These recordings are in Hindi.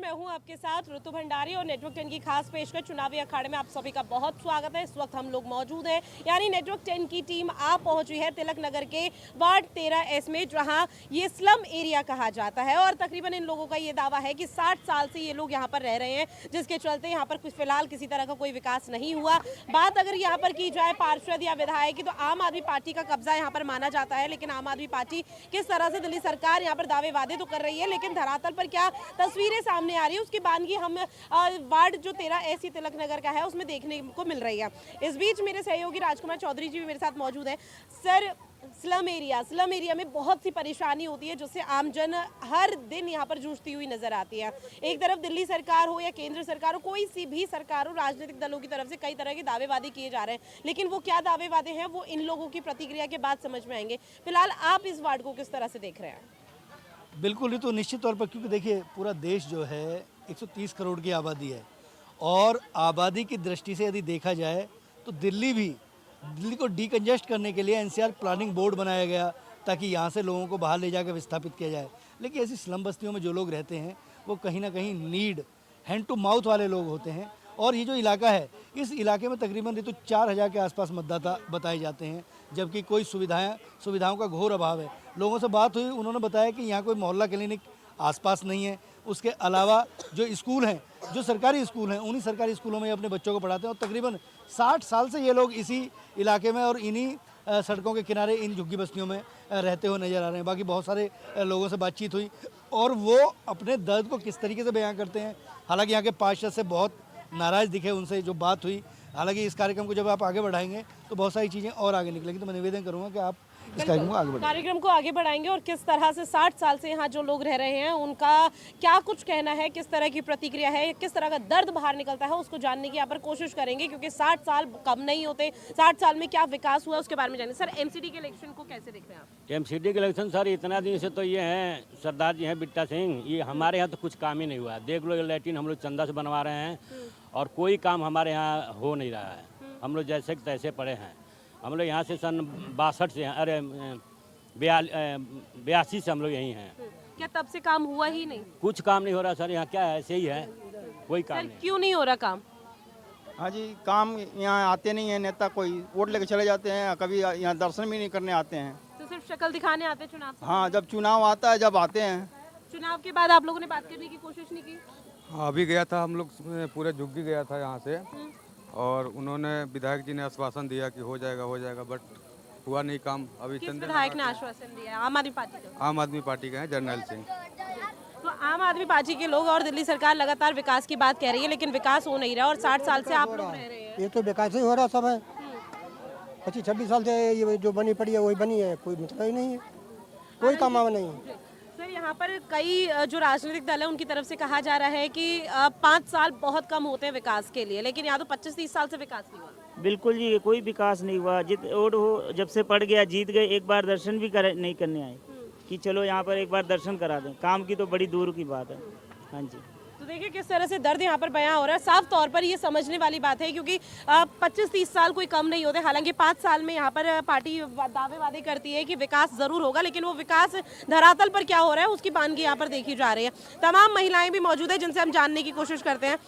मैं हूं आपके साथ ऋतु भंडारी और नेटवर्क 10 की खास पेशकश चुनावी अखाड़े में आप सभी का बहुत स्वागत है। इस वक्त हम लोग मौजूद हैं, यानी नेटवर्क 10 की टीम आप पहुंची है तिलक नगर के वार्ड 13S में, जहां ये स्लम एरिया कहा जाता है और तकरीबन इन लोगों का ये दावा है कि 60 साल से ये लोग यहाँ पर रह रहे हैं, जिसके चलते यहाँ पर कुछ फिलहाल किसी तरह का कोई विकास नहीं हुआ। बात अगर यहाँ पर की जाए पार्षद या विधायक की, तो आम आदमी पार्टी का कब्जा यहाँ पर माना जाता है, लेकिन आम आदमी पार्टी किस तरह से दिल्ली सरकार यहाँ पर दावे वादे तो कर रही है, लेकिन धरातल पर क्या तस्वीरें सामने आ रही है उसकी बानगी हम वार्ड जो 13 ऐसी तिलक नगर का है उसमें देखने को मिल रही है। इस बीच मेरे सहयोगी राजकुमार चौधरी जी भी मेरे साथ मौजूद हैं। सर, स्लम एरिया में बहुत सी परेशानी होती है जिससे आमजन हर दिन यहाँ पर जूझती हुई नजर आती है। एक तरफ दिल्ली सरकार हो या केंद्र सरकार हो, कोई सी भी सरकार हो, राजनीतिक दलों की तरफ से कई तरह के दावे वादे किए जा रहे हैं, लेकिन वो क्या दावे वादे हैं वो इन लोगों की प्रतिक्रिया के बाद समझ में आएंगे। फिलहाल आप इस वार्ड को किस तरह से देख रहे हैं? बिल्कुल ही, तो निश्चित तौर पर, क्योंकि देखिए पूरा देश जो है 130 करोड़ की आबादी है और आबादी की दृष्टि से यदि देखा जाए तो दिल्ली को डीकंजेस्ट करने के लिए एनसीआर प्लानिंग बोर्ड बनाया गया ताकि यहाँ से लोगों को बाहर ले जाकर विस्थापित किया जाए। लेकिन ऐसी स्लम बस्तियों में जो लोग रहते हैं वो कहीं ना कहीं नीड हैंड टू माउथ वाले लोग होते हैं और ये जो इलाका है, इस इलाके में तकरीबन तो 4000 के आसपास मतदाता बताए जाते हैं, जबकि कोई सुविधाओं का घोर अभाव है। लोगों से बात हुई, उन्होंने बताया कि यहाँ कोई मोहल्ला क्लिनिक आसपास नहीं है। उसके अलावा जो स्कूल हैं, जो सरकारी स्कूल हैं, उन्हीं सरकारी स्कूलों में अपने बच्चों को पढ़ाते हैं और तकरीबन 60 साल से ये लोग इसी इलाके में और इन्हीं सड़कों के किनारे इन झुग्गी बस्तियों में रहते हुए नज़र आ रहे हैं। बाकी बहुत सारे लोगों से बातचीत हुई और वो अपने दर्द को किस तरीके से बयां करते हैं। हालांकि यहाँ के पार्षद से बहुत नाराज़ दिखे, उनसे जो बात हुई। हालांकि इस कार्यक्रम को जब आप आगे बढ़ाएंगे तो बहुत सारी चीज़ें और आगे निकलेंगी, तो मैं निवेदन करूँगा कि आप इस कार्यक्रम को आगे बढ़ाएंगे और किस तरह से 60 साल से यहाँ जो लोग रह रहे हैं उनका क्या कुछ कहना है, किस तरह की प्रतिक्रिया है, किस तरह का दर्द बाहर निकलता है, उसको जानने की यहाँ पर कोशिश करेंगे, क्योंकि 60 साल कम नहीं होते। 60 साल में क्या विकास हुआ उसके बारे में जानेंगे। सर, एमसीडी के इलेक्शन को कैसे देख रहे हैं आप? एमसीडी के इलेक्शन सर इतना दिन से तो ये हैं सरदार जी हैं बिट्टा सिंह, ये हमारे यहाँ तो कुछ काम ही नहीं हुआ। देख लो, लैट्रिन हम लोग चंदा से बनवा रहे हैं और कोई काम हमारे यहाँ हो नहीं रहा है। हम लोग जैसे तैसे पड़े हैं। हम लोग यहाँ से सन 62 से हैं, अरे 82 से हम लोग यहीं हैं। क्या तब से काम हुआ ही नहीं? कुछ काम नहीं हो रहा सर, यहाँ क्या है, ऐसे ही है, कोई काम नहीं। क्यों नहीं हो रहा काम? हाँ जी, काम यहाँ आते नहीं है नेता, कोई वोट लेके चले जाते हैं, कभी यहाँ दर्शन भी नहीं करने आते हैं। तो सिर्फ शक्ल दिखाने आते हैं चुनाव से? हाँ, जब चुनाव आता है जब आते हैं। चुनाव के बाद आप लोगों ने बात करने की कोशिश नहीं की? हाँ, अभी गया था, हम लोग पूरे झुग्गी गया था यहाँ से और उन्होंने विधायक जी ने आश्वासन दिया कि हो जाएगा, बट हुआ नहीं काम। अभी किस विधायक ने आश्वासन दिया? आम आदमी पार्टी का? आम आदमी पार्टी का है, जर्नैल सिंह। तो आम आदमी पार्टी के लोग और दिल्ली सरकार लगातार विकास की बात कह रही है, लेकिन विकास हो नहीं रहा और 60 साल से आप लोग रह रहे हैं। ये तो विकास ही हो रहा सब है। 25-26 साल से ये जो बनी पड़ी है वही बनी है, कोई मतलब ही नहीं है, कोई काम नहीं है। सर, यहाँ पर कई जो राजनीतिक दल है उनकी तरफ से कहा जा रहा है कि 5 साल बहुत कम होते हैं विकास के लिए, लेकिन यहाँ तो 25-30 साल से विकास नहीं हुआ। बिल्कुल जी, कोई विकास नहीं हुआ। और हो जब से पड़ गया, जीत गए, एक बार दर्शन भी नहीं करने आए कि चलो यहाँ पर एक बार दर्शन करा दें। काम की तो बड़ी दूर की बात है। हाँ जी, तो देखिए किस तरह से दर्द यहाँ पर बयां हो रहा है। साफ तौर पर ये समझने वाली बात है, क्योंकि 25-30 साल कोई कम नहीं होते। हालांकि 5 साल में यहाँ पर पार्टी दावे वादे करती है कि विकास जरूर होगा, लेकिन वो विकास धरातल पर क्या हो रहा है उसकी बानगी यहाँ पर देखी जा रही है। तमाम महिलाएं भी मौजूद है जिनसे हम जानने की कोशिश करते हैं।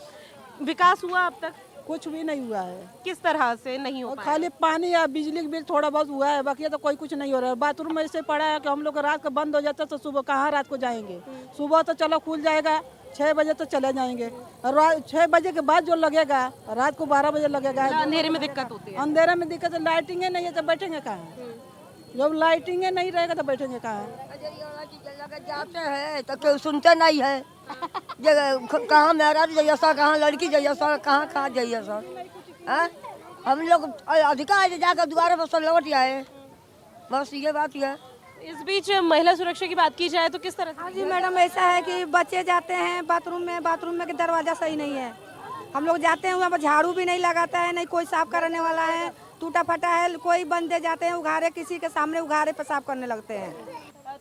विकास हुआ अब तक? कुछ भी नहीं हुआ है। किस तरह से नहीं हो पाया? खाली पानी या बिजली का बिल थोड़ा बहुत हुआ है, बाकी तो कोई कुछ नहीं हो रहा है। बाथरूम में ऐसे पड़ा है कि हम लोग रात को बंद हो जाता तो सुबह कहाँ रात को जाएंगे। सुबह तो चलो खुल जाएगा, 6 बजे तो चले जाएंगे, और 6 बजे के बाद जो लगेगा रात को 12 बजे लगेगा। अंधेरे में दिक्कत होती है? अंधेरे में दिक्कत है, लाइटिंग नहीं है तो बैठेंगे कहाँ? जब लाइटिंग नहीं रहेगा तो बैठेंगे कहाँ? जाते हैं तो कोई सुनते नहीं है। कहाँ मेहराज जैसा, कहाँ लड़की जैसा, कहाँ जैसा। हम लोग अधिकार जाकर दोबारा बस लौट आए, बस ये बात है। इस बीच महिला सुरक्षा की बात की जाए तो किस तरह से? हाँ जी मैडम, ऐसा है कि बच्चे जाते हैं बाथरूम में कि दरवाजा सही नहीं है। हम लोग जाते हैं वहाँ पर झाड़ू भी नहीं लगाता है, नहीं कोई साफ करने वाला है, टूटा फटा है, कोई बंदे जाते हैं उघारे, किसी के सामने उघारे पेशाब करने लगते हैं।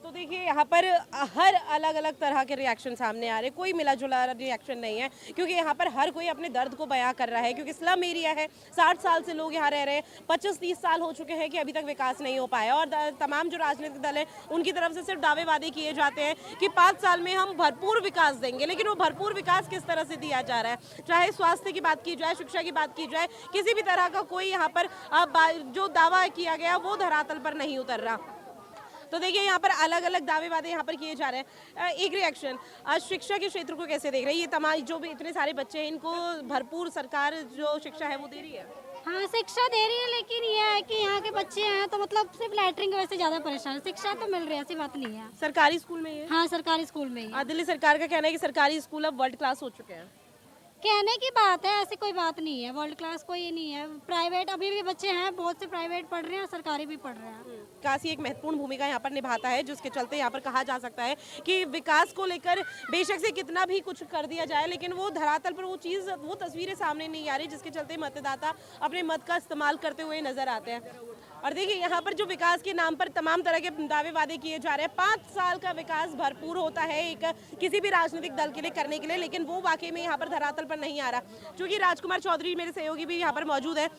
तो तो देखिए यहाँ पर हर अलग अलग तरह के रिएक्शन सामने आ रहे हैं, कोई मिला जुला रिएक्शन नहीं है, क्योंकि यहाँ पर हर कोई अपने दर्द को बयां कर रहा है, क्योंकि स्लम एरिया है, 60 साल से लोग यहाँ रह रहे हैं, 25-30 साल हो चुके हैं कि अभी तक विकास नहीं हो पाया। और तमाम जो राजनीतिक दल है उनकी तरफ से सिर्फ दावे वादे किए जाते हैं कि 5 साल में हम भरपूर विकास देंगे, लेकिन वो भरपूर विकास किस तरह से दिया जा रहा है, चाहे स्वास्थ्य की बात की जाए, शिक्षा की बात की जाए, किसी भी तरह का कोई यहाँ पर जो दावा किया गया वो धरातल पर नहीं उतर रहा। तो देखिए यहाँ पर अलग अलग दावे वादे यहाँ पर किए जा रहे हैं। एक रिएक्शन, आज शिक्षा के क्षेत्र को कैसे देख रहे हैं? ये तमाम जो भी इतने सारे बच्चे हैं इनको भरपूर सरकार जो शिक्षा है वो दे रही है। हाँ, शिक्षा दे रही है, लेकिन ये है कि यहाँ के बच्चे हैं तो मतलब सिर्फ लैटरिन की वजह से ज्यादा परेशान है। शिक्षा तो मिल रही है, ऐसी बात नहीं है। सरकारी स्कूल में ही है? हाँ, सरकारी स्कूल में ही। दिल्ली सरकार का कहना है कि सरकारी स्कूल अब वर्ल्ड क्लास हो चुके हैं। कहने की बात है, ऐसी कोई बात नहीं है। वर्ल्ड क्लास कोई नहीं है। प्राइवेट अभी भी बच्चे हैं, बहुत से प्राइवेट पढ़ रहे हैं, सरकारी भी पढ़ रहे हैं। काशी एक महत्वपूर्ण भूमिका यहाँ पर निभाता है, जिसके चलते यहाँ पर कहा जा सकता है कि विकास को लेकर बेशक से कितना भी कुछ कर दिया जाए, लेकिन वो धरातल पर वो चीज़, वो तस्वीरें सामने नहीं आ रही, जिसके चलते मतदाता अपने मत का इस्तेमाल करते हुए नजर आते हैं। और देखिए यहाँ पर जो विकास के नाम पर तमाम तरह के दावे वादे किए जा रहे हैं, 5 साल का विकास भरपूर होता है एक किसी भी राजनीतिक दल के लिए करने के लिए, लेकिन वो वाकई में यहाँ पर धरातल पर नहीं आ रहा। क्योंकि राजकुमार चौधरी मेरे सहयोगी भी यहाँ पर मौजूद है।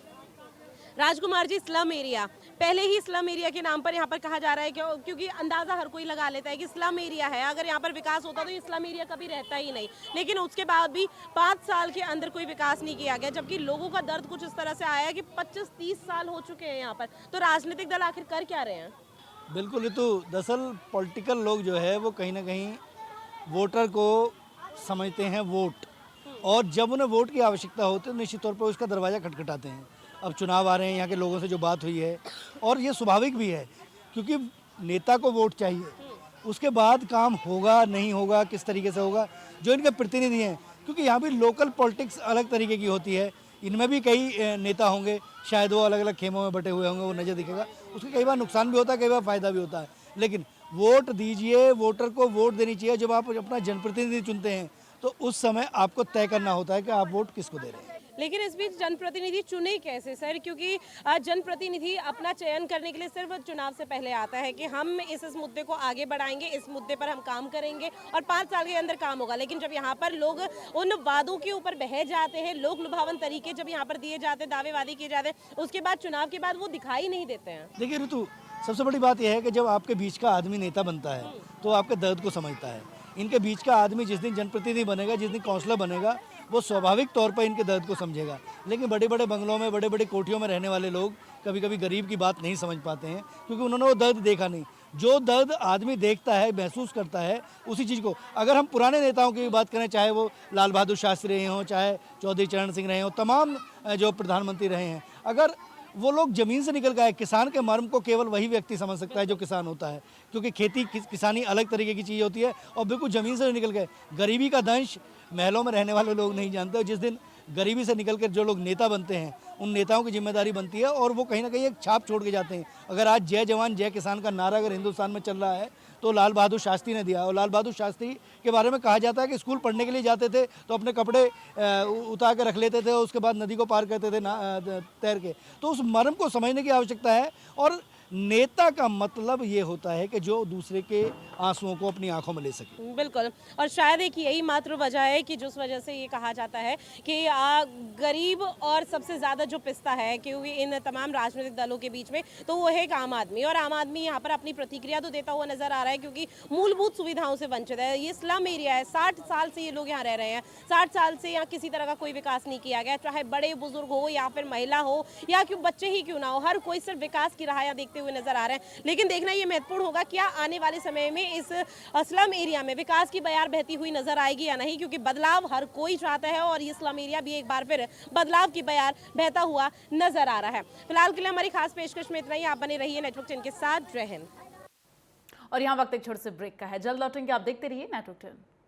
राजकुमार जी, स्लम एरिया, पहले ही स्लम एरिया के नाम पर यहाँ पर कहा जा रहा है क्योंकि अंदाजा हर कोई लगा लेता है कि स्लम एरिया है, अगर यहाँ पर विकास होता तो ये स्लम एरिया कभी रहता ही नहीं, लेकिन उसके बाद भी 5 साल के अंदर कोई विकास नहीं किया गया, जबकि लोगों का दर्द कुछ इस तरह से आया है कि 25-30 साल हो चुके हैं यहाँ पर। तो राजनीतिक दल आखिर कर क्या रहे हैं? बिल्कुल, ये तो दरअसल पॉलिटिकल लोग जो है वो कहीं ना कहीं वोटर को समझते हैं वोट, और जब उन्हें वोट की आवश्यकता होती है निश्चित तौर पर उसका दरवाज़ा खटखटाते हैं। अब चुनाव आ रहे हैं, यहाँ के लोगों से जो बात हुई है, और ये स्वाभाविक भी है क्योंकि नेता को वोट चाहिए, उसके बाद काम होगा नहीं होगा, किस तरीके से होगा, जो इनके प्रतिनिधि हैं, क्योंकि यहाँ भी लोकल पॉलिटिक्स अलग तरीके की होती है, इनमें भी कई नेता होंगे, शायद वो अलग अलग खेमों में बटे हुए होंगे, वो नज़र दिखेगा, उसके कई बार नुकसान भी होता है, कई बार फ़ायदा भी होता है, लेकिन वोट दीजिए, वोटर को वोट देनी चाहिए। जब आप अपना जनप्रतिनिधि चुनते हैं तो उस समय आपको तय करना होता है कि आप वोट किसको दे रहे हैं। लेकिन इस बीच जनप्रतिनिधि चुने कैसे सर? क्योंकि जनप्रतिनिधि अपना चयन करने के लिए सिर्फ चुनाव से पहले आता है कि हम इस मुद्दे को आगे बढ़ाएंगे, इस मुद्दे पर हम काम करेंगे और 5 साल के अंदर काम होगा, लेकिन जब यहाँ पर लोग उन वादों के ऊपर बह जाते हैं, लोक लुभावन तरीके जब यहाँ पर दिए जाते हैं, दावे वादे किए जाते हैं, उसके बाद चुनाव के बाद वो दिखाई नहीं देते हैं। देखिए ऋतु, सबसे बड़ी बात यह है कि जब आपके बीच का आदमी नेता बनता है तो आपके दर्द को समझता है। इनके बीच का आदमी जिस दिन जनप्रतिनिधि बनेगा, जिस दिन काउंसलर बनेगा, वो स्वाभाविक तौर पर इनके दर्द को समझेगा। लेकिन बड़े बड़े बंगलों में, बड़े बड़े कोठियों में रहने वाले लोग कभी कभी गरीब की बात नहीं समझ पाते हैं, क्योंकि उन्होंने वो दर्द देखा नहीं। जो दर्द आदमी देखता है, महसूस करता है, उसी चीज़ को, अगर हम पुराने नेताओं की बात करें, चाहे वो लाल बहादुर शास्त्री रहे हों, चाहे चौधरी चरण सिंह रहे हों, तमाम जो प्रधानमंत्री रहे हैं, अगर वो लोग ज़मीन से निकल गए, किसान के मर्म को केवल वही व्यक्ति समझ सकता है जो किसान होता है, क्योंकि खेती किसानी अलग तरीके की चीज़ होती है, और बिल्कुल ज़मीन से निकल गए। गरीबी का दंश महलों में रहने वाले लोग नहीं जानते। जिस दिन गरीबी से निकल कर जो लोग नेता बनते हैं, उन नेताओं की जिम्मेदारी बनती है और वो कहीं ना कहीं एक छाप छोड़ के जाते हैं। अगर आज जय जवान जय किसान का नारा अगर हिंदुस्तान में चल रहा है तो लाल बहादुर शास्त्री ने दिया। और लाल बहादुर शास्त्री के बारे में कहा जाता है कि स्कूल पढ़ने के लिए जाते थे तो अपने कपड़े उतार कर रख लेते थे और उसके बाद नदी को पार करते थे तैर के। तो उस मर्म को समझने की आवश्यकता है, और नेता का मतलब ये होता है कि जो दूसरे के आंसुओं को अपनी आंखों में ले सके। बिल्कुल, और शायद एक यही मात्र वजह है कि जिस वजह से ये कहा जाता है कि गरीब और सबसे ज़्यादा जो पिसता है क्योंकि इन तमाम राजनीतिक दलों के बीच में, तो वो है एक आम आदमी। और आम आदमी यहाँ पर अपनी प्रतिक्रिया तो देता हुआ नजर आ रहा है क्योंकि मूलभूत सुविधाओं से वंचित है। ये स्लम एरिया है, 60 साल से ये लोग यहाँ रह रहे हैं, 60 साल से यहाँ किसी तरह का कोई विकास नहीं किया गया, चाहे बड़े बुजुर्ग हो या फिर महिला हो या क्यों बच्चे ही क्यों ना हो, हर कोई सिर्फ विकास की राह देखते हुए नजर आ रहे हैं। लेकिन देखना ये महत्वपूर्ण होगा क्या आने वाले समय में इस स्लम एरिया में विकास की बयार बहती हुई नजर आएगी या नहीं, क्योंकि बदलाव हर कोई चाहता है और ये स्लम एरिया भी एक बार फिर बदलाव की बयार बहता हुआ नजर आ रहा है। फिलहाल के लिए हमारी खास पेशकश में इतना ही। आप बने रहिए नेटवर्क 10 के साथ। जय हिंद। और यहाँ वक्त एक छोटे से ब्रेक का है, जल्द लौटेंगे। आप देखते रहिए नेटवर्क 10।